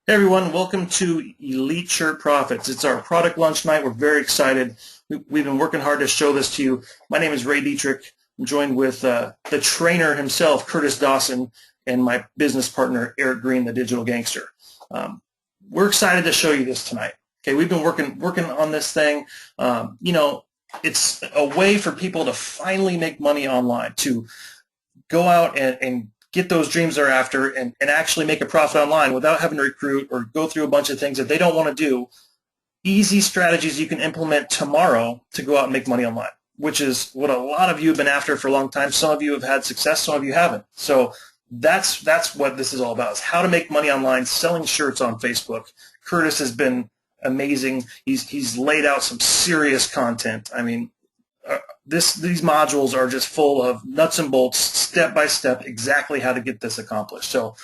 Hey everyone, welcome to Elite Shirt Profits. It's our product launch night. We're very excited. We've been working hard to show this to you. My name is Ray Dietrich. I'm joined with the trainer himself, Curtis Dawson, and my business partner, Eric Green, the digital gangster. Um, we're excited to show you this tonight. Okay, we've been working on this thing. It's a way for people to finally make money online, to go out and get those dreams they're after and actually make a profit online without having to recruit or go through a bunch of things that they don't want to do. Easy strategies you can implement tomorrow to go out and make money online, which is what a lot of you have been after for a long time. Some of you have had success, some of you haven't. So that's what this is all about, is how to make money online selling shirts on Facebook. Curtis has been amazing. He's laid out some serious content. I mean, these modules are just full of nuts and bolts, step by step, exactly how to get this accomplished. So,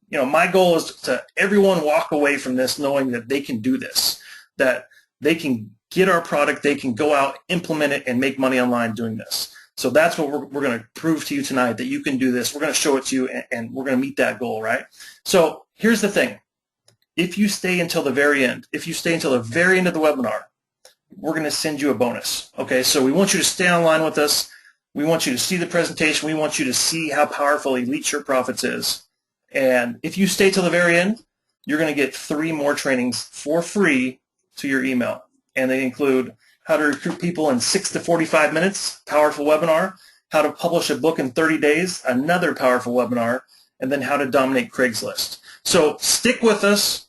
my goal is to everyone walk away from this knowing that they can do this, that they can get our product, they can go out, implement it, and make money online doing this. So that's what we're going to prove to you tonight, that you can do this. We're going to show it to you, and we're going to meet that goal, right? So here's the thing. If you stay until the very end, if you stay until the very end of the webinar, we're going to send you a bonus. Okay, so we want you to stay online with us. We want you to see the presentation. We want you to see how powerful Elite Shirt Profits is. And if you stay till the very end, you're going to get 3 more trainings for free to your email. And they include how to recruit people in 6 to 45 minutes, powerful webinar, how to publish a book in 30 days, another powerful webinar, and then how to dominate Craigslist. So stick with us.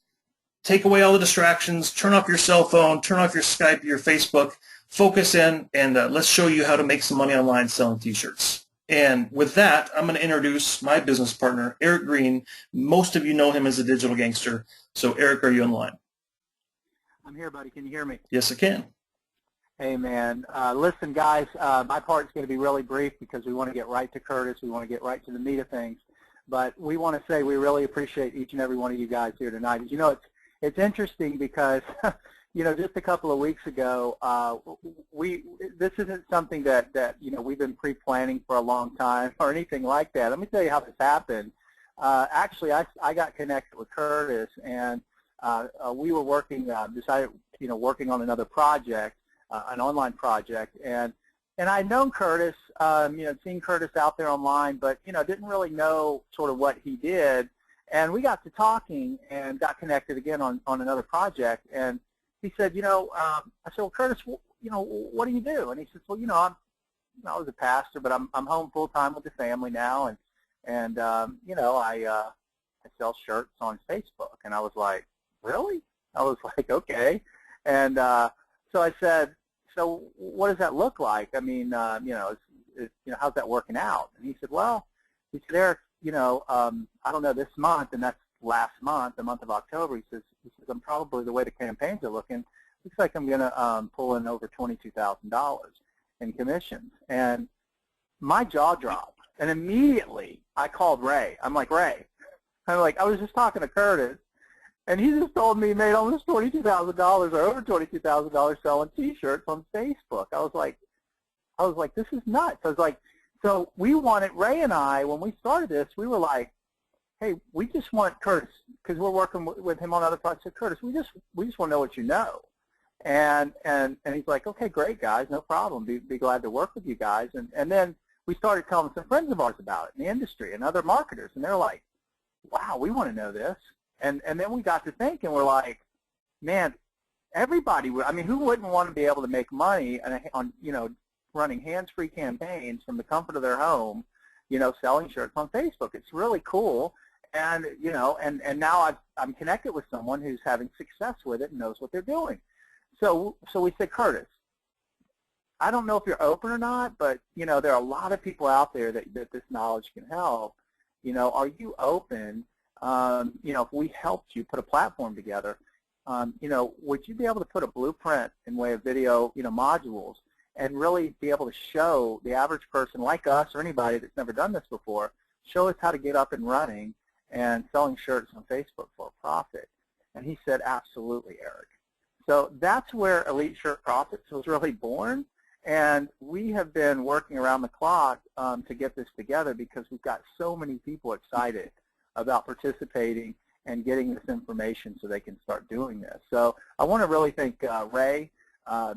Take away all the distractions, turn off your cell phone, turn off your Skype, your Facebook, focus in, and let's show you how to make some money online selling t-shirts. And with that, I'm going to introduce my business partner, Eric Green. Most of you know him as a digital gangster. So Eric, are you online? I'm here, buddy. Can you hear me? Yes, I can. Hey, man. Listen, guys, my part's going to be really brief because we want to get right to Curtis. We want to get right to the meat of things. But we want to say we really appreciate each and every one of you guys here tonight. You know, it's interesting because, just a couple of weeks ago, this isn't something that we've been pre-planning for a long time or anything like that. Let me tell you how this happened. Actually, I got connected with Curtis, and we were working on another project, an online project, and I'd known Curtis, seen Curtis out there online, but didn't really know sort of what he did. And we got to talking and got connected again on another project. And he said, I said, well, Curtis, what do you do? And he says, well, I was a pastor, but I'm home full time with the family now, and I sell shirts on Facebook. And I was like, really? I was like, okay. And so I said, so what does that look like? I mean, how's that working out? And he said, well, Eric, I don't know, this month, and that's last month, the month of October, he says I'm probably, the way the campaigns are looking, looks like I'm going to pull in over $22,000 in commissions. And my jaw dropped. And immediately I called Ray. I'm like, Ray, I was just talking to Curtis, and he just told me he made almost $22,000 or over $22,000 selling T-shirts on Facebook. I was like, this is nuts. I was like, so we wanted, Ray and I, when we started this, we were like, hey, we just want Curtis, because we're working with him on other projects. So Curtis, we just want to know what you know. And he's like, okay, great, guys, no problem. Be glad to work with you guys. And then we started telling some friends of ours about it in the industry and other marketers, and they're like, wow, we want to know this. And then we got to thinking, we're like, man, everybody, I mean, who wouldn't want to be able to make money on running hands-free campaigns from the comfort of their home, selling shirts on Facebook? It's really cool. And, and now I'm connected with someone who's having success with it and knows what they're doing. So we said, Curtis, I don't know if you're open or not, but, there are a lot of people out there that this knowledge can help. Are you open, if we helped you put a platform together, would you be able to put a blueprint in way of video, modules, and really be able to show the average person like us or anybody that's never done this before, show us how to get up and running and selling shirts on Facebook for a profit? And he said, absolutely, Eric. So that's where Elite Shirt Profits was really born. And we have been working around the clock to get this together because we've got so many people excited about participating and getting this information so they can start doing this. So I want to really thank Ray, has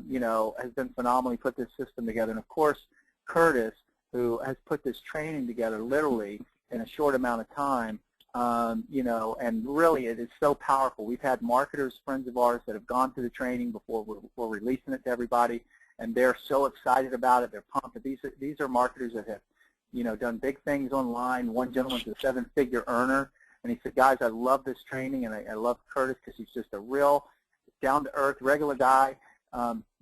been phenomenally put this system together. And of course, Curtis, who has put this training together literally in a short amount of time, and really it is so powerful. We've had marketers, friends of ours, that have gone through the training before we're releasing it to everybody, and they're so excited about it. They're pumped. These are marketers that have, done big things online. One gentleman's a 7-figure earner, and he said, guys, I love this training, and I love Curtis because he's just a real down-to-earth, regular guy.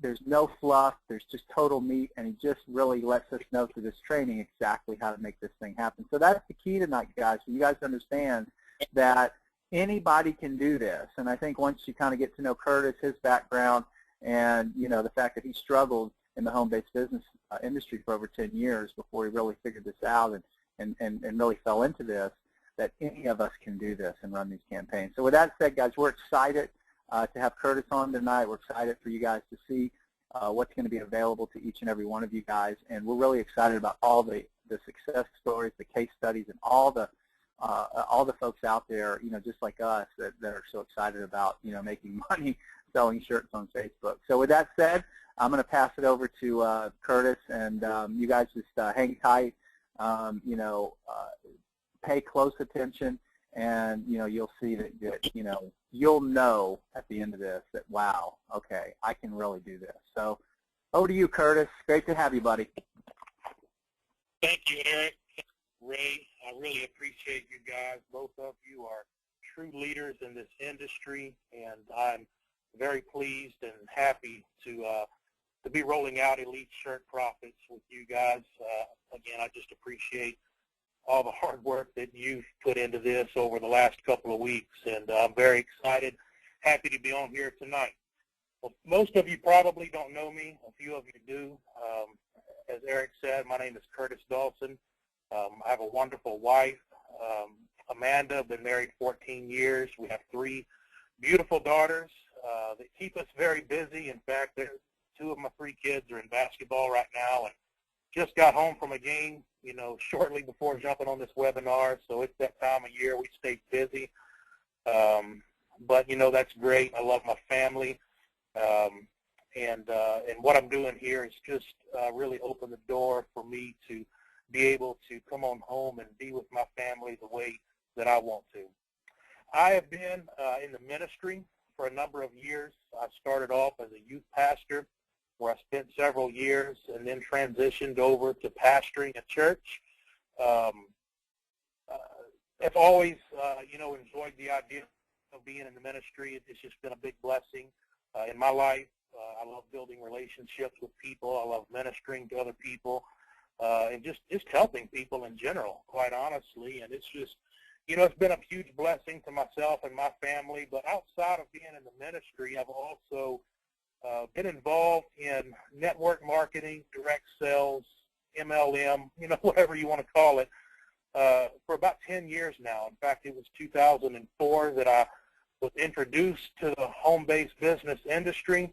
There's no fluff. There's just total meat, and he just really lets us know through this training exactly how to make this thing happen. So that's the key tonight, guys, for you guys to understand that anybody can do this. And I think once you kind of get to know Curtis, his background, and, the fact that he struggled in the home-based business industry for over 10 years before he really figured this out and really fell into this, that any of us can do this and run these campaigns. So with that said, guys, we're excited to have Curtis on tonight. We're excited for you guys to see what's going to be available to each and every one of you guys, and we're really excited about all the success stories, the case studies, and all the folks out there, just like us, that are so excited about making money selling shirts on Facebook. So with that said, I'm going to pass it over to Curtis, and you guys just hang tight, pay close attention, and you'll see that you'll know at the end of this that, wow, okay, I can really do this. So over to you, Curtis. Great to have you, buddy. Thank you, Eric. Ray, I really appreciate you guys. Both of you are true leaders in this industry, and I'm very pleased and happy to be rolling out Elite Shirt Profits with you guys. Again, I just appreciate all the hard work that you've put into this over the last couple of weeks, and I'm very excited, happy to be on here tonight. Well, most of you probably don't know me. A few of you do. As Eric said, my name is Curtis Dawson. I have a wonderful wife, Amanda. Been married 14 years. We have 3 beautiful daughters that keep us very busy. In fact, 2 of my 3 kids are in basketball right now, and just got home from a game, shortly before jumping on this webinar. So it's that time of year. We stay busy. But, that's great. I love my family. And what I'm doing here is just really open the door for me to be able to come on home and be with my family the way that I want to. I have been in the ministry for a number of years. I started off as a youth pastor, where I spent several years, and then transitioned over to pastoring a church. I've always, enjoyed the idea of being in the ministry. It's just been a big blessing in my life. I love building relationships with people. I love ministering to other people, and just helping people in general, quite honestly. And it's just, it's been a huge blessing to myself and my family. But outside of being in the ministry, I've also been involved in network marketing, direct sales, MLM, whatever you want to call it, for about 10 years now. In fact, it was 2004 that I was introduced to the home-based business industry,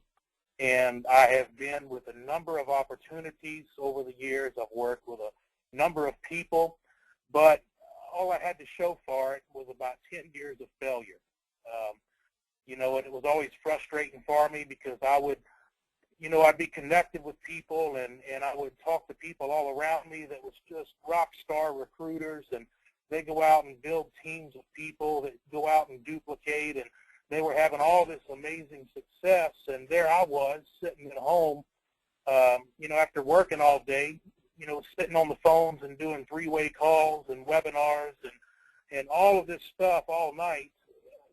and I have been with a number of opportunities over the years. I've worked with a number of people, but all I had to show for it was about 10 years of failure. And it was always frustrating for me because I would, I'd be connected with people, and I would talk to people all around me that was just rock star recruiters, and they go out and build teams of people that go out and duplicate, and they were having all this amazing success, and there I was sitting at home, after working all day, sitting on the phones and doing 3-way calls and webinars and all of this stuff all night,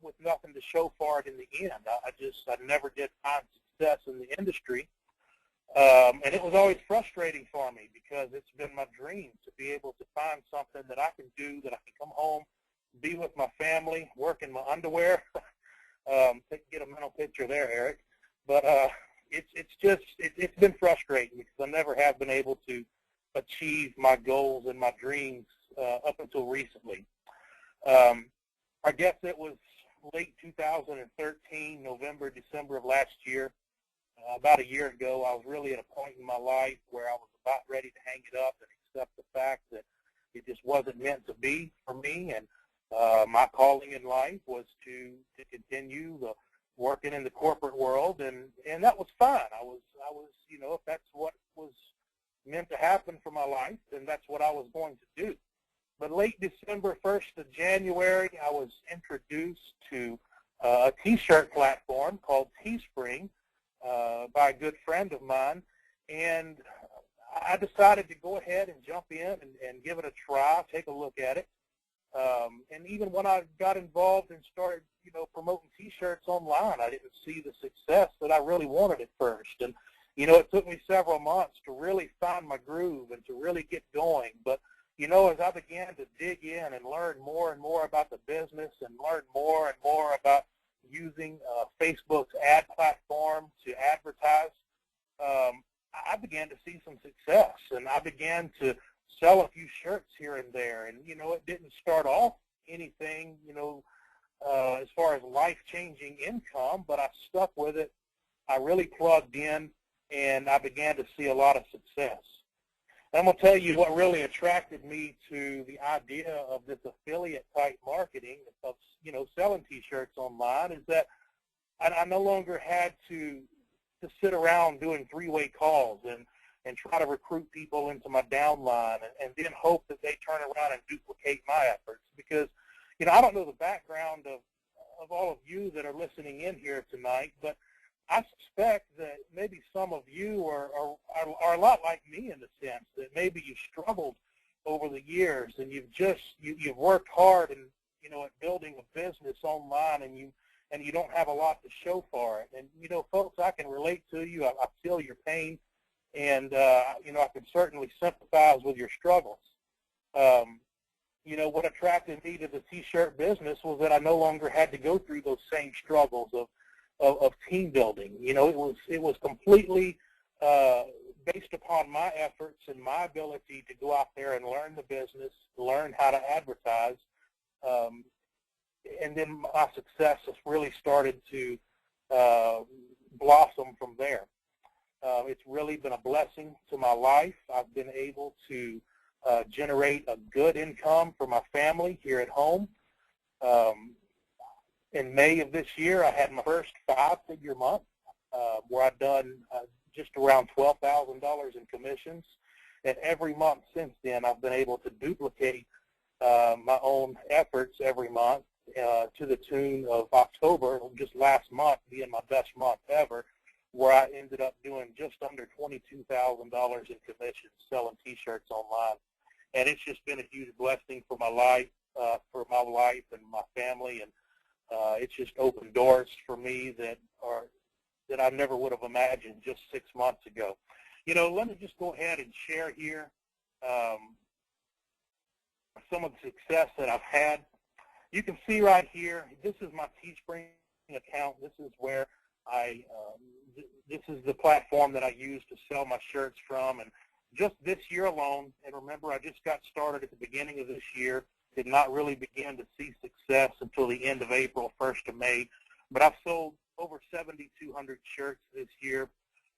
with nothing to show for it in the end. I never did find success in the industry, and it was always frustrating for me because it's been my dream to be able to find something that I can do, that I can come home, be with my family, work in my underwear. Get a mental picture there, Eric. But it's been frustrating because I never have been able to achieve my goals and my dreams up until recently. I guess it was late 2013, November, December of last year. About a year ago, I was really at a point in my life where I was about ready to hang it up and accept the fact that it just wasn't meant to be for me. And My calling in life was to continue working in the corporate world, and that was fine. I was, if that's what was meant to happen for my life, then that's what I was going to do. But late December, 1st of January, I was introduced to a T-shirt platform called Teespring by a good friend of mine, and I decided to go ahead and jump in and give it a try, take a look at it. And even when I got involved and started, promoting T-shirts online, I didn't see the success that I really wanted at first. And, it took me several months to really find my groove and to really get going. But, as I began to dig in and learn more and more about the business and learn more and more about using Facebook's ad platform to advertise, I began to see some success, and I began to sell a few shirts here and there. And, it didn't start off anything, as far as life-changing income, but I stuck with it. I really plugged in, and I began to see a lot of success. And I'm going to tell you what really attracted me to the idea of this affiliate-type marketing of, selling T-shirts online is that I no longer had to sit around doing three-way calls and try to recruit people into my downline and then hope that they turn around and duplicate my efforts. Because, I don't know the background of all of you that are listening in here tonight, but I suspect that maybe some of you are a lot like me in the sense that maybe you've struggled over the years and you've worked hard and, at building a business online and you don't have a lot to show for it. And, folks, I can relate to you. I feel your pain. And, I can certainly sympathize with your struggles. What attracted me to the T-shirt business was that I no longer had to go through those same struggles of team building. It was completely based upon my efforts and my ability to go out there and learn the business, learn how to advertise, and then my success has really started to blossom from there. It's really been a blessing to my life. I've been able to generate a good income for my family here at home. In May of this year, I had my first 5-figure month where I've done just around $12,000 in commissions. And every month since then, I've been able to duplicate my own efforts every month to the tune of October, just last month being my best month ever, where I ended up doing just under $22,000 in commissions selling T-shirts online. And it's just been a huge blessing for my life and my family, and it's just opened doors for me that I never would have imagined just 6 months ago. Let me just go ahead and share here some of the success that I've had. You can see right here, this is my Teespring account. This is where this is the platform that I use to sell my shirts from. And just this year alone, and remember I just got started at the beginning of this year, did not really begin to see success until the end of April, 1st of May, but I've sold over 7,200 shirts this year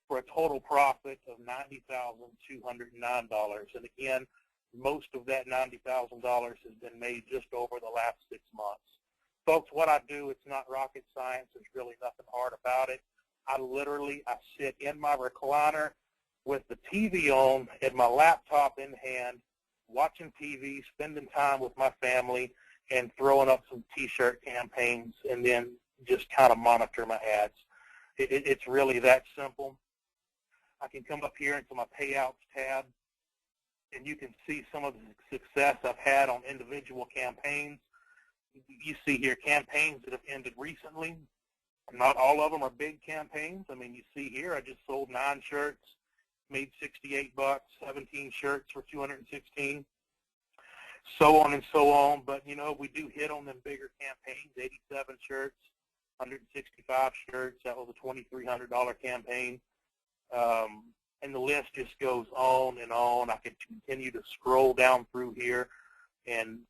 for a total profit of $90,209. And again, most of that $90,000 has been made just over the last 6 months. Folks, what I do, it's not rocket science. There's really nothing hard about it. I sit in my recliner with the TV on and my laptop in hand, watching TV, spending time with my family, and throwing up some T-shirt campaigns, and then just kind of monitor my ads. It's really that simple. I can come up here into my payouts tab, and you can see some of the success I've had on individual campaigns. You see here campaigns that have ended recently. Not all of them are big campaigns. I mean, you see here I just sold 9 shirts, made $68, 17 shirts for $216, so on and so on. But, we do hit on them bigger campaigns, 87 shirts, 165 shirts. That was a $2,300 campaign. And the list just goes on and on. I can continue to scroll down through here and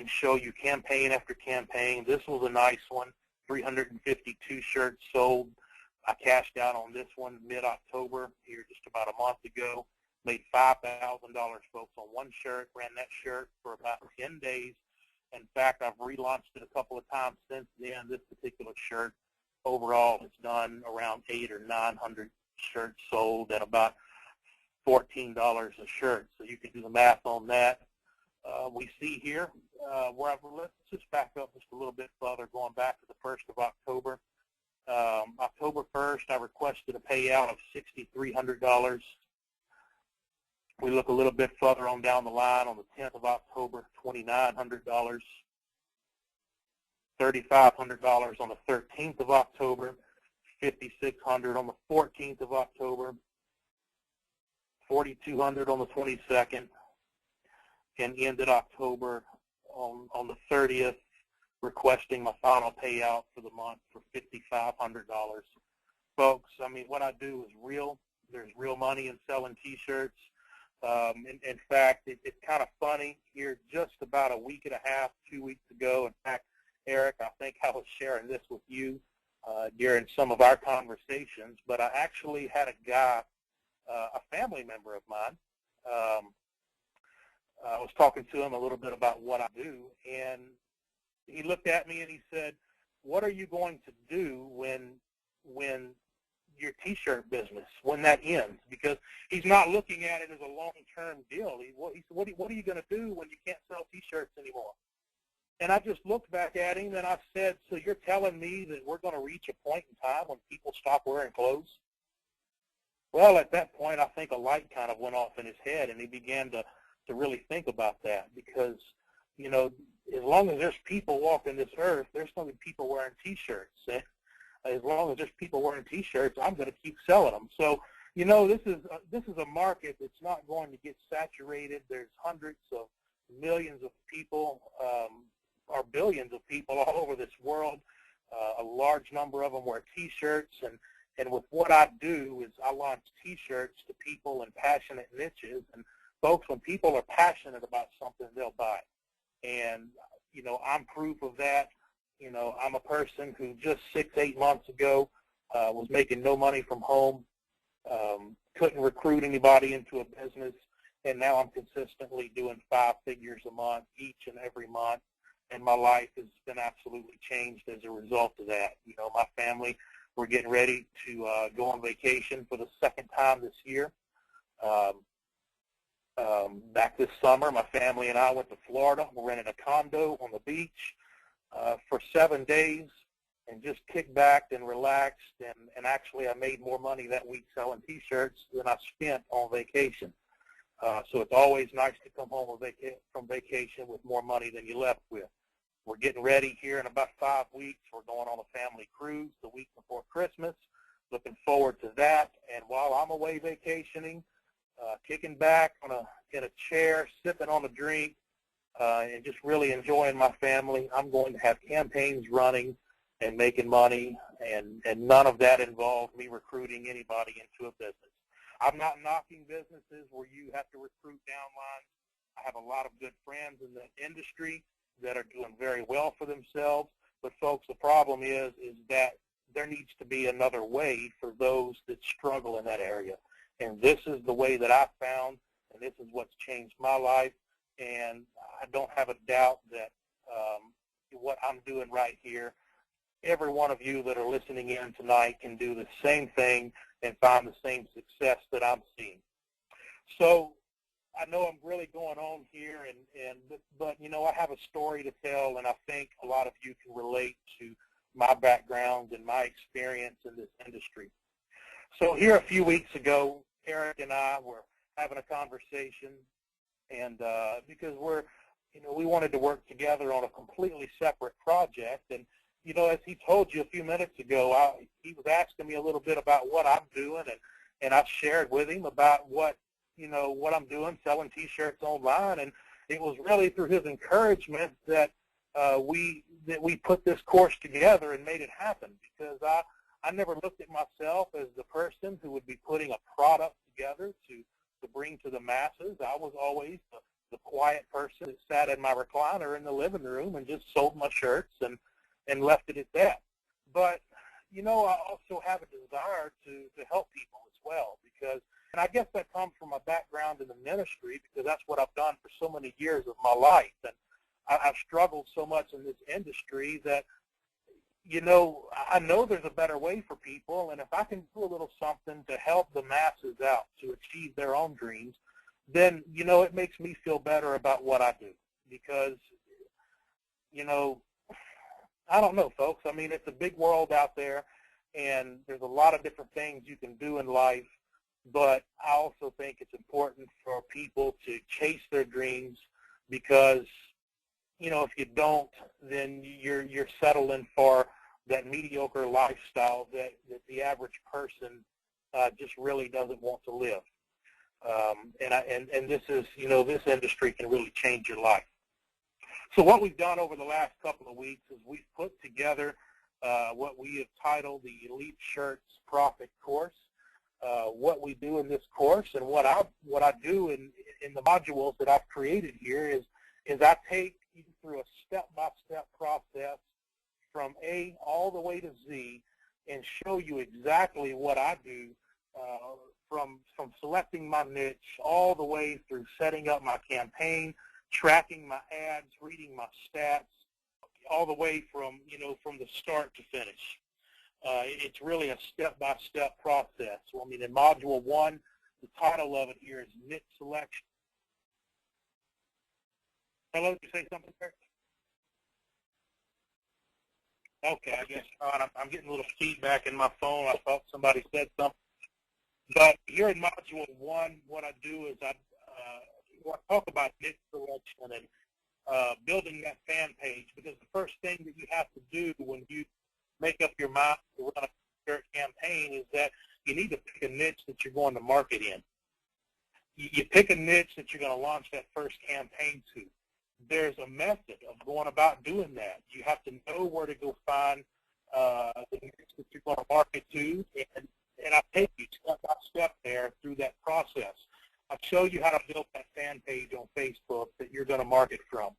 show you campaign after campaign. This was a nice one, 352 shirts sold. I cashed out on this one mid-October, here just about a month ago. Made $5,000, folks, on one shirt. Ran that shirt for about 10 days. In fact, I've relaunched it a couple of times since then. This particular shirt, overall, has done around 800 or 900 shirts sold at about $14 a shirt. So you can do the math on that. We see here let's just back up just a little bit further, going back to the 1st of October. October 1st, I requested a payout of $6,300. We look a little bit further on down the line on the 10th of October, $2,900, $3,500 on the 13th of October, $5,600 on the 14th of October, $4,200 on the 22nd, and ended October on the 30th, requesting my final payout for the month for $5,500. Folks, I mean, what I do is real. There's real money in selling T-shirts. In fact, it's kind of funny here. Just about a week and a half, 2 weeks ago, in fact, Eric, I think I was sharing this with you during some of our conversations, but I actually had a guy, a family member of mine. I was talking to him a little bit about what I do, and he looked at me and he said, "What are you going to do when your T-shirt business, when that ends?" Because he's not looking at it as a long-term deal. What are you going to do when you can't sell T-shirts anymore? And I just looked back at him and I said, "So you're telling me that we're going to reach a point in time when people stop wearing clothes?" Well, at that point, I think a light kind of went off in his head, and he began to really think about that, because, you know, as long as there's people walking this earth, there's going to be people wearing T-shirts. And as long as there's people wearing T-shirts, I'm going to keep selling them. So, you know, this is a market that's not going to get saturated. There's hundreds of millions of people, or billions of people all over this world. A large number of them wear T-shirts, and with what I do is I launch T-shirts to people in passionate niches. And folks, when people are passionate about something, they'll buy it. And, you know, I'm proof of that. You know, I'm a person who just 6-8 months ago was making no money from home, couldn't recruit anybody into a business, and now I'm consistently doing 5 figures a month, each and every month, and my life has been absolutely changed as a result of that. You know, my family, we're getting ready to go on vacation for the second time this year. Back this summer, my family and I went to Florida. We're renting a condo on the beach for 7 days and just kicked back and relaxed. And actually, I made more money that week selling T-shirts than I spent on vacation. So it's always nice to come home from vacation with more money than you left with. We're getting ready here in about 5 weeks. We're going on a family cruise the week before Christmas. Looking forward to that. And while I'm away vacationing, kicking back in a chair, sipping on a drink, and just really enjoying my family, I'm going to have campaigns running and making money, and none of that involved me recruiting anybody into a business. I'm not knocking businesses where you have to recruit downlines. I have a lot of good friends in the industry that are doing very well for themselves, but folks, the problem is that there needs to be another way for those that struggle in that area. And this is the way that I found, and this is what's changed my life. And I don't have a doubt that what I'm doing right here, every one of you that are listening in tonight can do the same thing and find the same success that I'm seeing. So I know I'm really going on here, but you know, I have a story to tell, and I think a lot of you can relate to my background and my experience in this industry. So here a few weeks ago, Eric and I were having a conversation, and because we wanted to work together on a completely separate project, and you know, as he told you a few minutes ago, he was asking me a little bit about what I'm doing, and I shared with him about what I'm doing, selling T-shirts online, and it was really through his encouragement that we put this course together and made it happen, because I never looked at myself as the person who would be putting a product together to bring to the masses. I was always the quiet person that sat in my recliner in the living room and just sold my shirts and left it at that. But, you know, I also have a desire to help people as well, because, and I guess that comes from my background in the ministry, because that's what I've done for so many years of my life. And I've struggled so much in this industry that, you know, I know there's a better way for people, and if I can do a little something to help the masses out to achieve their own dreams, then, you know, it makes me feel better about what I do. Because, you know, I don't know, folks. I mean, it's a big world out there, and there's a lot of different things you can do in life, but I also think it's important for people to chase their dreams, because, you know, if you don't, then you're settling for that mediocre lifestyle that the average person just really doesn't want to live. And this is, you know, this industry can really change your life. So what we've done over the last couple of weeks is we've put together what we have titled the Elite Shirts Profit Course. What we do in this course, and what I do in the modules that I've created here is I take you through a step-by-step process from A all the way to Z, and show you exactly what I do from selecting my niche all the way through setting up my campaign, tracking my ads, reading my stats, all the way from, you know, from the start to finish. It's really a step-by-step process. So, I mean, in Module 1, the title of it here is Niche Selection. Hello, did you say something there? Okay, I guess not. I'm getting a little feedback in my phone. I thought somebody said something. But here in Module 1, what I do is I talk about niche selection and building that fan page, because the first thing that you have to do when you make up your mind to run a shirt campaign is that you need to pick a niche that you're going to market in. You pick a niche that you're going to launch that first campaign to. There's a method of going about doing that. You have to know where to go find the niche that you're going to market to, and I take you step by step there through that process. I show you how to build that fan page on Facebook that you're going to market from.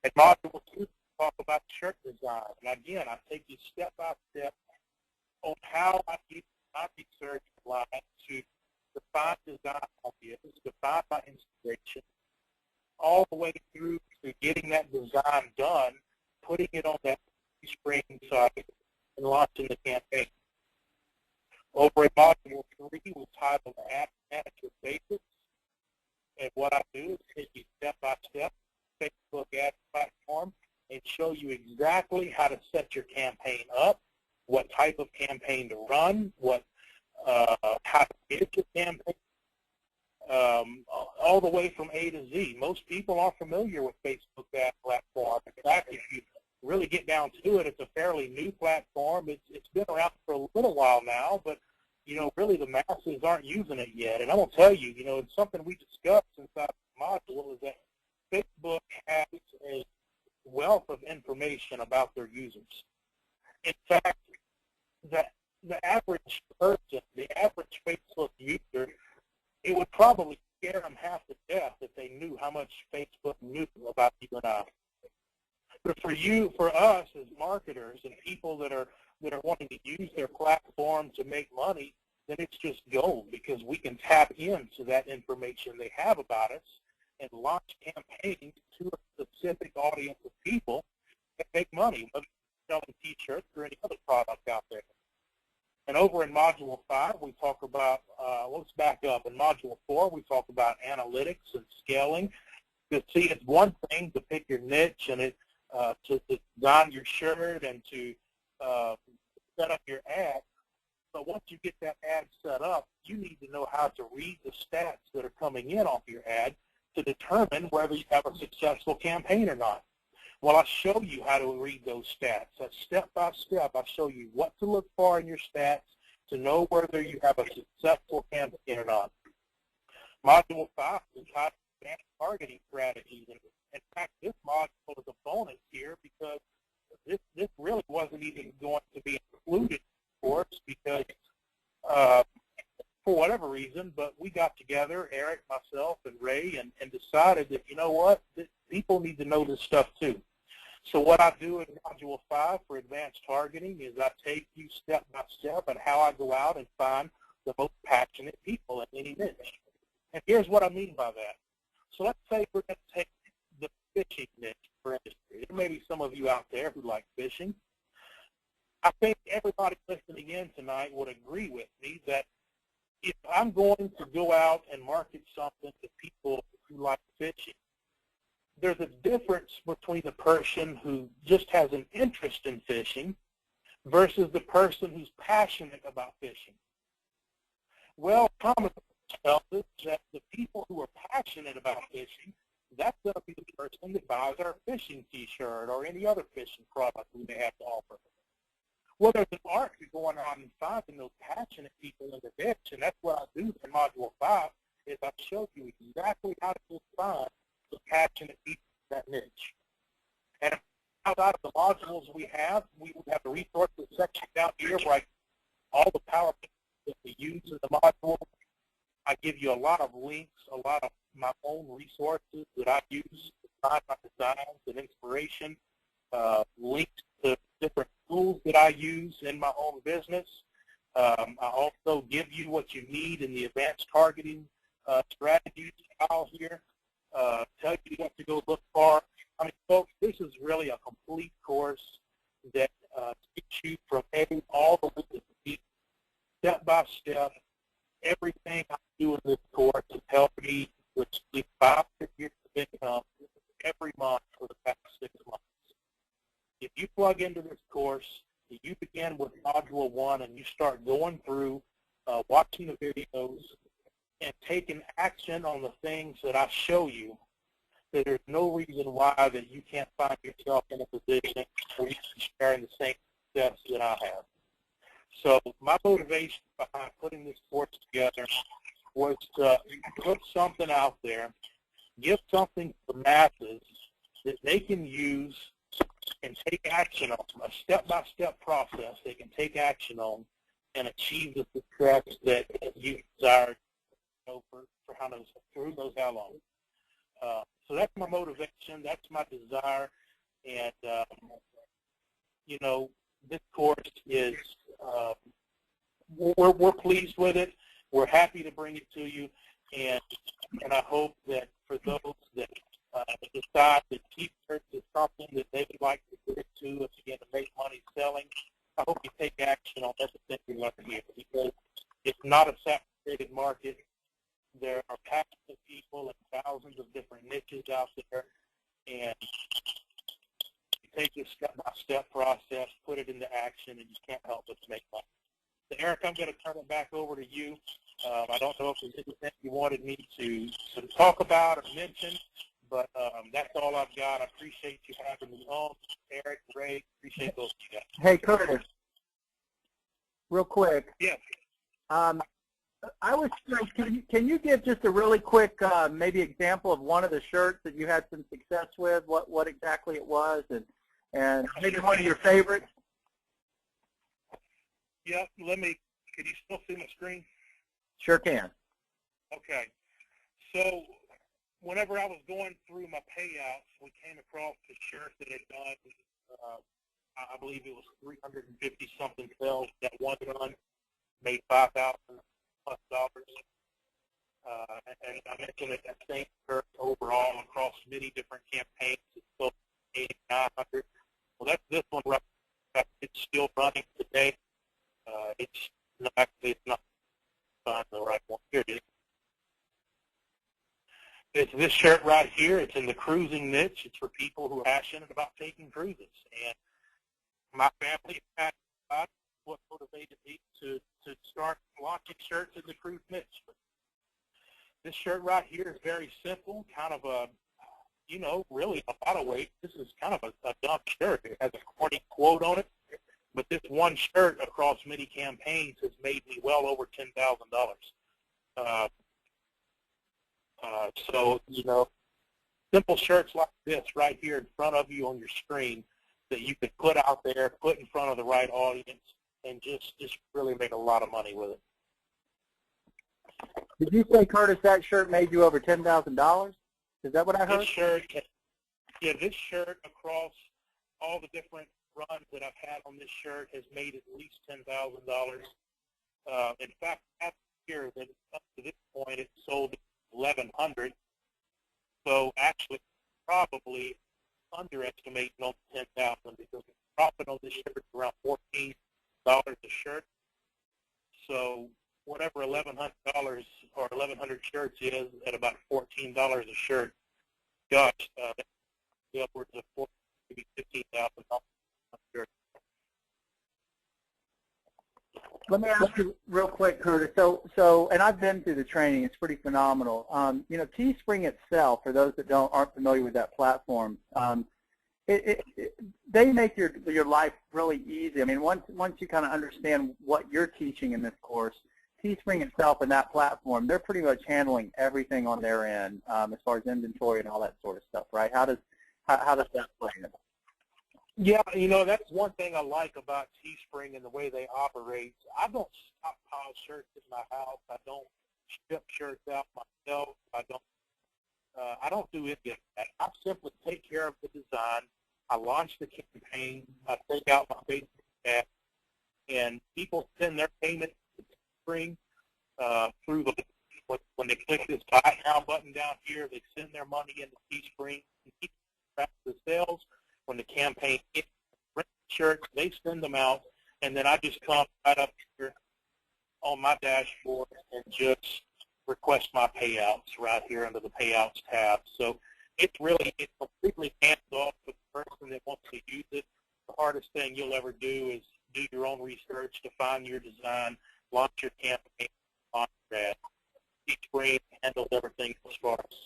In Module 2, talk about shirt design. And again, I take you step by step on how I use my research line to define design ideas, define my inspiration, all the way through to getting that design done, putting it on that spring site, and launching the campaign. Over in Module 3, we title Ad Manager Basics. And what I do is take you step by step, Facebook ad platform, and show you exactly how to set your campaign up, what type of campaign to run, how to get your campaign, all the way from A to Z. Most people aren't familiar with Facebook ad platform. In fact, if you really get down to it, it's a fairly new platform. It's been around for a little while now, but, you know, really the masses aren't using it yet. And I will tell you, you know, it's something we discussed inside the module, is that Facebook has a wealth of information about their users. In fact, the average person, the average Facebook user, it would probably scare them half to death if they knew how much Facebook knew about you and I. But for us as marketers and people that are wanting to use their platform to make money, then it's just gold, because we can tap into that information they have about us and launch campaigns to a specific audience of people that make money, whether it's selling T-shirts or any other product out there. And over in Module 5, we talk about, let's back up. In Module 4, we talk about analytics and scaling. You see, it's one thing to pick your niche and to design your shirt and to set up your ad. But once you get that ad set up, you need to know how to read the stats that are coming in off your ad to determine whether you have a successful campaign or not. Well, I show you how to read those stats. That's step by step. I show you what to look for in your stats to know whether you have a successful campaign or not. Module 5 is entitled Advanced Targeting Strategies. And in fact, this module is a bonus here, because this really wasn't even going to be included, of course, because for whatever reason, but we got together, Eric, myself, and Ray, and decided that, you know what, people need to know this stuff too. So what I do in Module 5 for advanced targeting is I take you step by step on how I go out and find the most passionate people in any niche. And here's what I mean by that. So let's say we're going to take the fishing niche. industry. There may be some of you out there who like fishing. I think everybody listening in tonight would agree with me that if I'm going to go out and market something to people who like fishing, there's a difference between the person who just has an interest in fishing versus the person who's passionate about fishing. Well, common sense tells us that the people who are passionate about fishing, that's going to be the person that buys our fishing T-shirt or any other fishing product we may have to offer. Well, there's an art to going out and finding those passionate people in the niche, and that's what I do in Module 5, is I show you exactly how to find the passionate people in that niche. And outside of the modules we have a resources section down here where all the power that we use in the module. I give you a lot of links, a lot of my own resources that I use to find my designs and inspiration, links to different tools that I use in my own business. I also give you what you need in the advanced targeting strategies file here, tell you what to go look for. I mean, folks, this is really a complete course that takes you from A all the way to Z, step by step. Everything I do in this course has helped me to achieve 5 years of income every month for the past 6 months. If you plug into this course, you begin with Module 1 and you start going through, watching the videos, and taking action on the things that I show you, that there's no reason why that you can't find yourself in a position where you can share in the same success that I have. So my motivation behind putting this course together was to put something out there, give something to the masses that they can use and take action on, a step-by-step process they can take action on and achieve the success that you desire, for who knows how long. So that's my motivation, that's my desire, and this course is, we're pleased with it. We're happy to bring it to you, and I hope that for those that decide that T-shirts is something that they would like to get into and begin to make money selling, I hope you take action on everything you learn here, because it's not a saturated market. There are passionate people and thousands of different niches out there, and you take this step-by-step process, put it into action, and you can't help but to make money. So, Eric, I'm going to turn it back over to you. I don't know if there's anything you wanted me to talk about or mention, but that's all I've got. I appreciate you having me on. Eric, Ray, appreciate those of you guys. Hey, Curtis, real quick. Yes. I was curious, can you give just a really quick maybe example of one of the shirts that you had some success with, what exactly it was, and maybe one of your favorites? Yeah, can you still see my screen? Sure can. Okay. So whenever I was going through my payouts, we came across a shirt that had done, I believe it was 350-something sales that one run, made $5,000+. And I mentioned that same shirt overall across many different campaigns. It's sold 8,900. Well, that's this one right now. It's still running today. It's not find the right one. Here it is. It's this shirt right here. It's in the cruising niche. It's for people who are passionate about taking cruises. And my family is passionate about it. What motivated me to start launching shirts in the cruise niche. But this shirt right here is very simple, kind of a, really a lot of weight. This is kind of a dumb shirt. It has a corny quote on it. But this one shirt across many campaigns has made me well over $10,000. So, simple shirts like this right here in front of you on your screen that you could put out there, put in front of the right audience, and just really make a lot of money with it. Did you say, Curtis, that shirt made you over $10,000? Is that what I heard? This shirt across all the different runs that I've had on this shirt has made at least $10,000. In fact, last year, that up to this point, it sold $1,100. So actually, probably underestimating on 10,000 because the profit on this shirt is around $14 a shirt. So whatever $1,100 or 1,100 shirts is at about $14 a shirt, gosh, that's upwards of maybe $15,000 a shirt. Let me ask you real quick, Curtis. So, and I've been through the training. It's pretty phenomenal. You know, Teespring itself, for those that aren't familiar with that platform, they make your life really easy. I mean, once you kind of understand what you're teaching in this course, Teespring itself and that platform, they're pretty much handling everything on their end as far as inventory and all that sort of stuff, right? How does that play in? Yeah, you know, that's one thing I like about Teespring and the way they operate. I don't stockpile shirts in my house. I don't ship shirts out myself. I don't do any of that. I simply take care of the design. I launch the campaign. I take out my basic staff, and people send their payment to Teespring through when they click this Buy Now button down here. They send their money into Teespring. He tracks the sales. When the campaign hits shirts, they send them out, and then I just come right up here on my dashboard and just request my payouts right here under the payouts tab. So it's completely hands-off for the person that wants to use it. The hardest thing you'll ever do is do your own research, define your design, launch your campaign, launch that. Teespring handles everything as far as.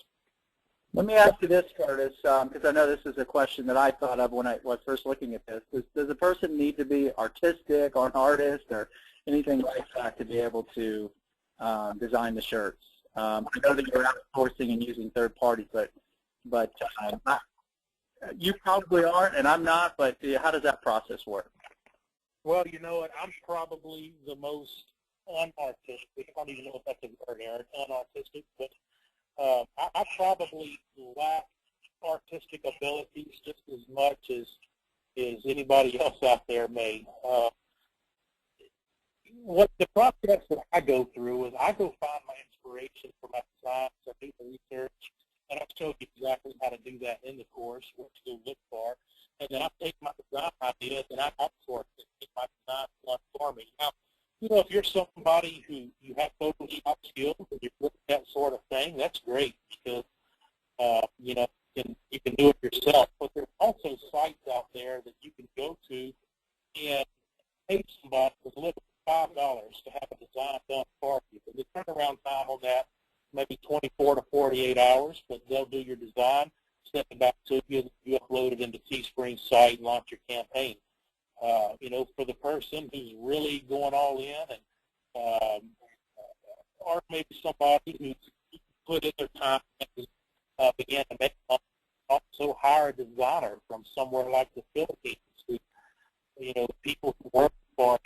Let me ask you this, Curtis, because I know this is a question that I thought of when I was first looking at this. Does a person need to be artistic or an artist or anything like that to be able to design the shirts? I know that you're outsourcing and using third parties, but you probably aren't, and I'm not, but how does that process work? Well, you know what? I'm probably the most unartistic. I don't even know if that's a word, Aaron, unartistic, but I probably lack artistic abilities just as much as anybody else out there may. What the process that I go through is I go find my inspiration for my designs, I do the research, and I show you exactly how to do that in the course, what to look for, and then I take my design ideas and I outsource it, make my design done for me. Now, you know, if you're somebody who you have Photoshop skills and you're good at that sort of thing, that's great because, you know, you can do it yourself. But there's also sites out there that you can go to and pay somebody with literally $5 to have a design done for you. And the turnaround time on that maybe 24 to 48 hours, but they'll do your design, send it back to you, you upload it into Teespring's site and launch your campaign. You know, for the person who's really going all in, and or maybe somebody who's put in their time and began to make money, also hire a designer from somewhere like the Philippines. Who, you know, people who work for